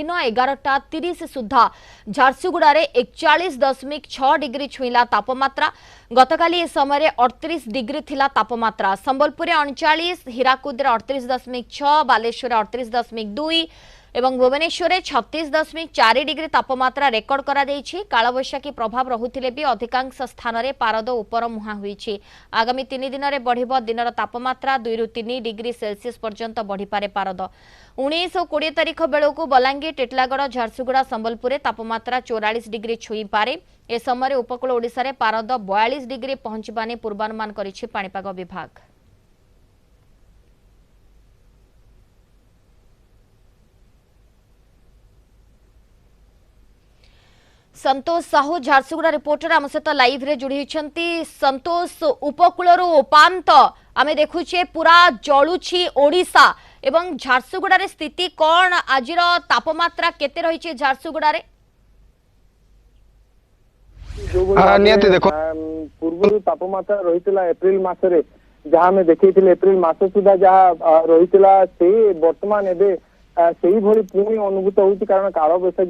दिन 11:30 सुधा झारसुगुड़ा रे 41.6 डिग्री छुईला तापमात्रा। गतकाली ए समय 38 डिग्री थिला तापमात्रा। संबलपुर 39, हीराकुद 38.6, बालेश्वर 38.2 एवं भुवनेश्वर 36.4 डिग्री तापमात्रा रेकर्ड करा देछि। कालबैशाखी प्रभाव रहुथिले भी अधिकांश स्थान रे पारद उपर मुहां होईछि। आगामी 3 दिन रे बढ़िबो दिनर तापमात्रा 2 रु 3 डिग्री सेल्सियस पर्यंत बढ़ी पारे पारद। 19 और 20 तारीख बेलू बलांगीर, टिटलागढ़, झारसुगुड़ा, संबलपुर तापमात्रा 44 डिग्री छुई पारे। ए समय उपकूल ओडिशा रे पारद 42 डिग्री पहुंचबाने पूर्वानुमान करिछि पाणीपाग विभाग। संतोष साहू झारसुगुड़ा रिपोर्टर आम सहित लाइव रे जोड़ी होती। संतोष, उपकूल उपात आम देखुचे पूरा जलुछि ओडिशा एवं झारसुगुड़ा रे स्थिति कौन? आज तापमात्रा केते रही झारसुगुड़ा रे? पूर्व तापमात्रा रही एप्रिल मासरे जहाँ में देखी एप्रिल मास सुधा जहाँ रही से वर्तमान एवं से ही पुणी अनुभूत होती कारण काल बैशाखी